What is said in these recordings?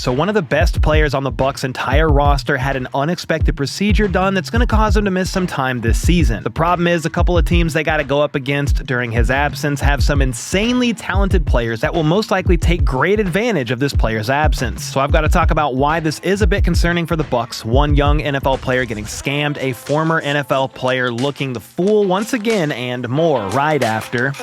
So one of the best players on the Bucs' entire roster had an unexpected procedure done that's going to cause him to miss some time this season. The problem is a couple of teams they got to go up against during his absence have some insanely talented players that will most likely take great advantage of this player's absence. So I've got to talk about why this is a bit concerning for the Bucs. One young NFL player getting scammed, a former NFL player looking the fool once again, and more right after.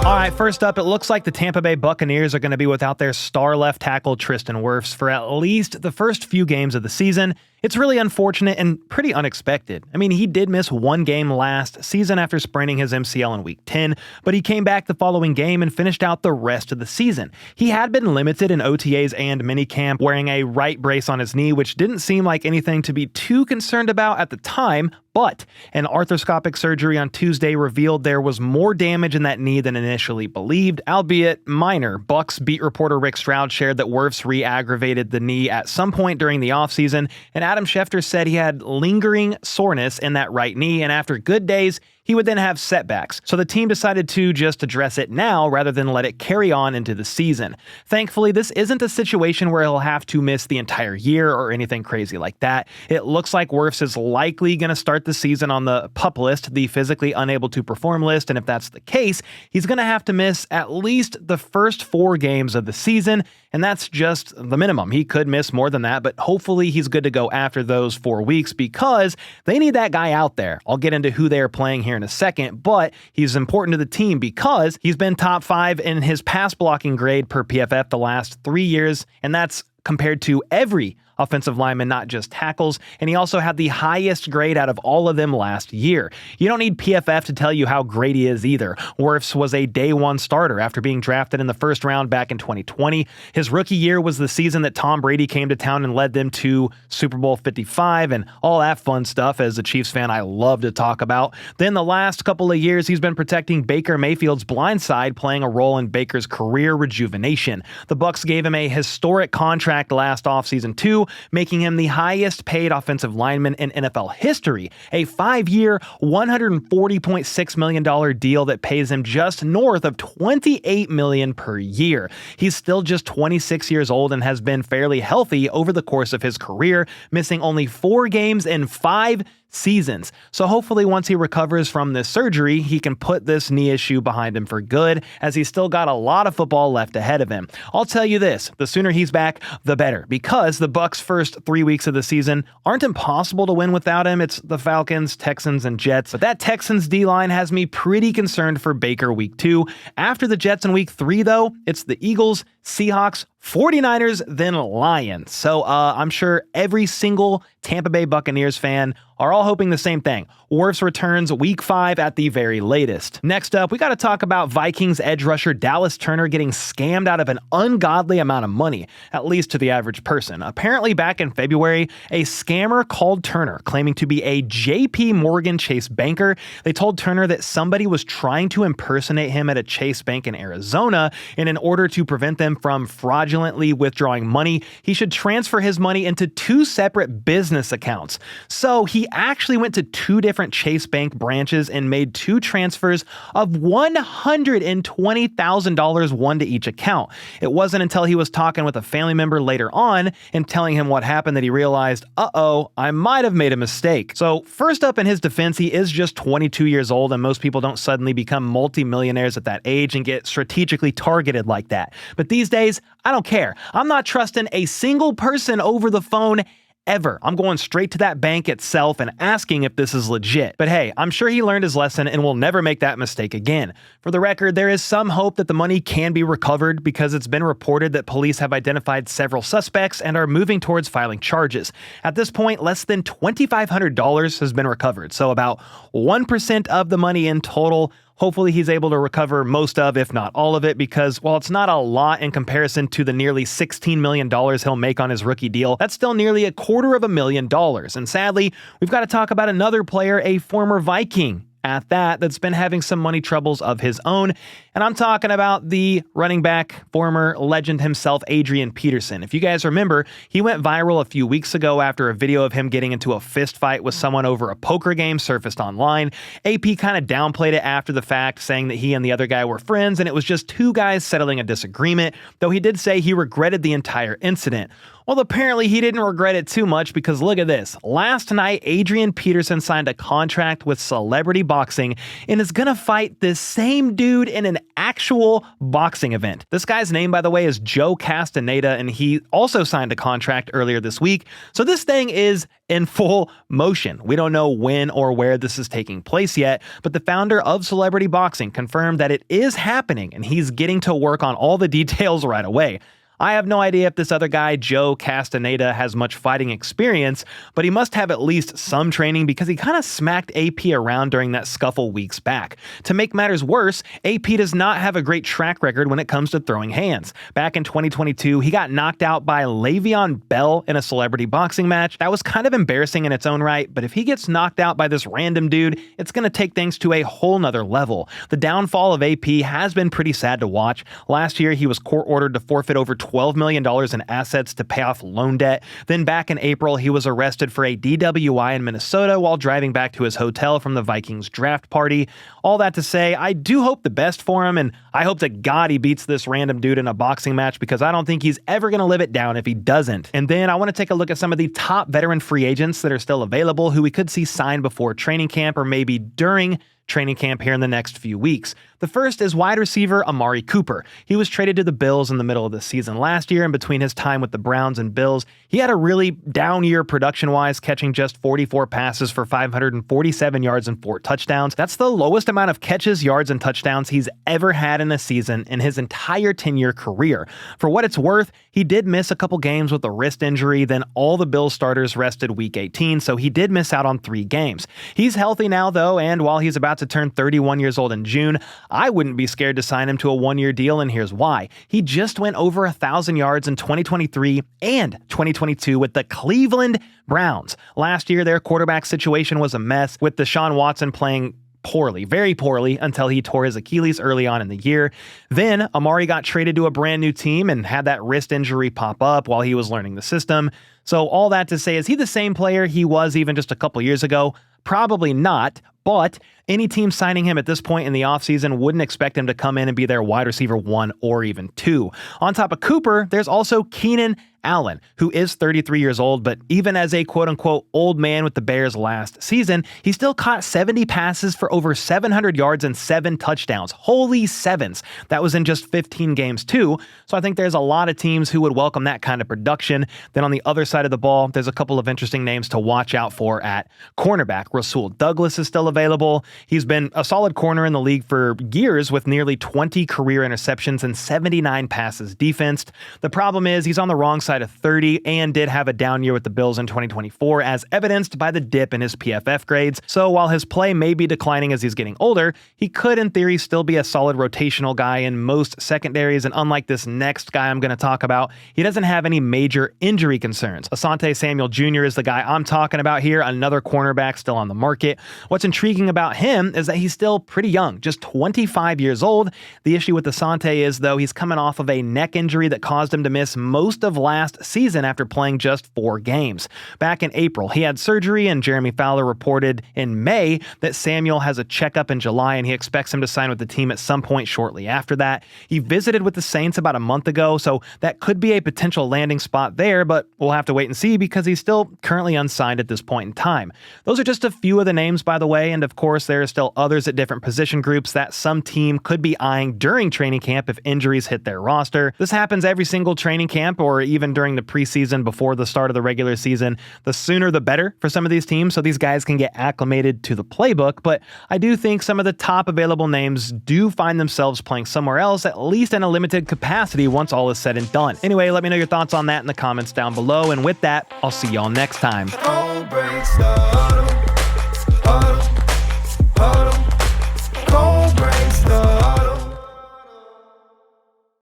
Alright, first up, it looks like the Tampa Bay Buccaneers are going to be without their star left tackle Tristan Wirfs for at least the first few games of the season. It's really unfortunate and pretty unexpected. I mean, he did miss one game last season after spraining his MCL in Week 10, but he came back the following game and finished out the rest of the season. He had been limited in OTAs and minicamp, wearing a right brace on his knee, which didn't seem like anything to be too concerned about at the time, but an arthroscopic surgery on Tuesday revealed there was more damage in that knee than initially believed, albeit minor. Bucs beat reporter Rick Stroud shared that Wirfs re-aggravated the knee at some point during the offseason, and Adam Schefter said he had lingering soreness in that right knee, and after good days, he would then have setbacks. So the team decided to just address it now rather than let it carry on into the season. Thankfully, this isn't a situation where he'll have to miss the entire year or anything crazy like that. It looks like Wirfs is likely going to start the season on the PUP list, the physically unable to perform list, and if that's the case, he's going to have to miss at least the first 4 games of the season, and that's just the minimum. He could miss more than that, but hopefully he's good to go after those 4 weeks because they need that guy out there. I'll get into who they're playing here in a second, but he's important to the team because he's been top 5 in his pass blocking grade per PFF the last 3 years, and that's compared to every offensive lineman, not just tackles, and he also had the highest grade out of all of them last year. You don't need PFF to tell you how great he is either. Wirfs was a day 1 starter after being drafted in the first round back in 2020. His rookie year was the season that Tom Brady came to town and led them to Super Bowl 55 and all that fun stuff. As a Chiefs fan, I love to talk about. Then the last couple of years, he's been protecting Baker Mayfield's blind side, playing a role in Baker's career rejuvenation. The Bucs gave him a historic contract last offseason too, making him the highest paid offensive lineman in NFL history, a 5-year, $140.6 million deal that pays him just north of $28 million per year. He's still just 26 years old and has been fairly healthy over the course of his career, missing only 4 games in 5 seasons. So hopefully once he recovers from this surgery, he can put this knee issue behind him for good, as he's still got a lot of football left ahead of him. I'll tell you this, the sooner he's back, the better, because the Bucs' first 3 weeks of the season aren't impossible to win without him. It's the Falcons, Texans, and Jets, but that Texans D-line has me pretty concerned for Baker week 2. After the Jets in week 3, though, it's the Eagles, Seahawks, 49ers, then Lions. So I'm sure every single Tampa Bay Buccaneers fan are all hoping the same thing. Wirfs returns week 5 at the very latest. Next up, we got to talk about Vikings edge rusher Dallas Turner getting scammed out of an ungodly amount of money, at least to the average person. Apparently back in February, a scammer called Turner claiming to be a JP Morgan Chase banker. They told Turner that somebody was trying to impersonate him at a Chase bank in Arizona, and in order to prevent them from fraudulently withdrawing money, he should transfer his money into 2 separate business accounts. So he actually went to 2 different Chase Bank branches and made 2 transfers of $120,000, one to each account. It wasn't until he was talking with a family member later on and telling him what happened that he realized, I might have made a mistake. So first up, in his defense, he is just 22 years old, and most people don't suddenly become multimillionaires at that age and get strategically targeted like that. But these days, I don't care. I'm not trusting a single person over the phone ever. I'm going straight to that bank itself and asking if this is legit. But hey, I'm sure he learned his lesson and will never make that mistake again. For the record, there is some hope that the money can be recovered because it's been reported that police have identified several suspects and are moving towards filing charges. At this point, less than $2,500 has been recovered, so about 1% of the money in total. Hopefully he's able to recover most of, if not all of it, because while it's not a lot in comparison to the nearly $16 million he'll make on his rookie deal, that's still nearly $250,000. And sadly, we've got to talk about another player, a former Viking, at that's been having some money troubles of his own. And I'm talking about the running back, former legend himself, Adrian Peterson. If you guys remember, he went viral a few weeks ago after a video of him getting into a fist fight with someone over a poker game surfaced online. AP kind of downplayed it after the fact, saying that he and the other guy were friends and it was just two guys settling a disagreement, though he did say he regretted the entire incident. Well, apparently he didn't regret it too much because look at this. Last night, Adrian Peterson signed a contract with Celebrity Boxing and is going to fight this same dude in an actual boxing event. This guy's name, by the way, is Joe Castaneda, and he also signed a contract earlier this week. So this thing is in full motion. We don't know when or where this is taking place yet, but the founder of Celebrity Boxing confirmed that it is happening and he's getting to work on all the details right away. I have no idea if this other guy, Joe Castaneda, has much fighting experience, but he must have at least some training because he kind of smacked AP around during that scuffle weeks back. To make matters worse, AP does not have a great track record when it comes to throwing hands. Back in 2022, he got knocked out by Le'Veon Bell in a celebrity boxing match. That was kind of embarrassing in its own right, but if he gets knocked out by this random dude, it's going to take things to a whole nother level. The downfall of AP has been pretty sad to watch. Last year, he was court-ordered to forfeit over $12 million in assets to pay off loan debt. Then back in April, he was arrested for a DWI in Minnesota while driving back to his hotel from the Vikings draft party. All that to say, I do hope the best for him, and I hope to God he beats this random dude in a boxing match because I don't think he's ever going to live it down if he doesn't. And then I want to take a look at some of the top veteran free agents that are still available who we could see sign before training camp or maybe during training camp here in the next few weeks. The first is wide receiver Amari Cooper. He was traded to the Bills in the middle of the season last year, and between his time with the Browns and Bills, he had a really down year production-wise, catching just 44 passes for 547 yards and 4 touchdowns. That's the lowest amount of catches, yards, and touchdowns he's ever had in a season in his entire 10-year career. For what it's worth, he did miss a couple games with a wrist injury, then all the Bills starters rested week 18, so he did miss out on 3 games. He's healthy now, though, and while he's about to turn 31 years old in June, I wouldn't be scared to sign him to a 1-year deal, and here's why. He just went over 1,000 yards in 2023 and 2022 with the Cleveland Browns. Last year, their quarterback situation was a mess, with Deshaun Watson playing poorly, very poorly, until he tore his Achilles early on in the year. Then Amari got traded to a brand new team and had that wrist injury pop up while he was learning the system. So all that to say, is he the same player he was even just a couple years ago? Probably not, but any team signing him at this point in the offseason wouldn't expect him to come in and be their wide receiver 1 or even 2. On top of Cooper, there's also Keenan Allen, who is 33 years old, but even as a quote-unquote old man with the Bears last season, he still caught 70 passes for over 700 yards and 7 touchdowns. Holy sevens. That was in just 15 games too, so I think there's a lot of teams who would welcome that kind of production. Then on the other side of the ball, there's a couple of interesting names to watch out for at cornerback. Rasul Douglas is still available. He's been a solid corner in the league for years with nearly 20 career interceptions and 79 passes defensed. The problem is he's on the wrong side of 30 and did have a down year with the Bills in 2024, as evidenced by the dip in his PFF grades. So while his play may be declining as he's getting older, he could in theory still be a solid rotational guy in most secondaries, and unlike this next guy I'm going to talk about, he doesn't have any major injury concerns. Asante Samuel Jr. is the guy I'm talking about here, another cornerback still on the market. What's intriguing about him is that he's still pretty young, just 25 years old. The issue with Asante is, though, he's coming off of a neck injury that caused him to miss most of last season after playing just 4 games. Back in April, he had surgery, and Jeremy Fowler reported in May that Samuel has a checkup in July and he expects him to sign with the team at some point shortly after that. He visited with the Saints about a month ago, so that could be a potential landing spot there, but we'll have to wait and see because he's still currently unsigned at this point in time. Those are just a few of the names, by the way, and of course there are still others at different position groups that some team could be eyeing during training camp if injuries hit their roster. This happens every single training camp or even during the preseason before the start of the regular season. The sooner the better for some of these teams so these guys can get acclimated to the playbook, but I do think some of the top available names do find themselves playing somewhere else, at least in a limited capacity once all is said and done. Anyway, let me know your thoughts on that in the comments down below, and with that, I'll see y'all next time.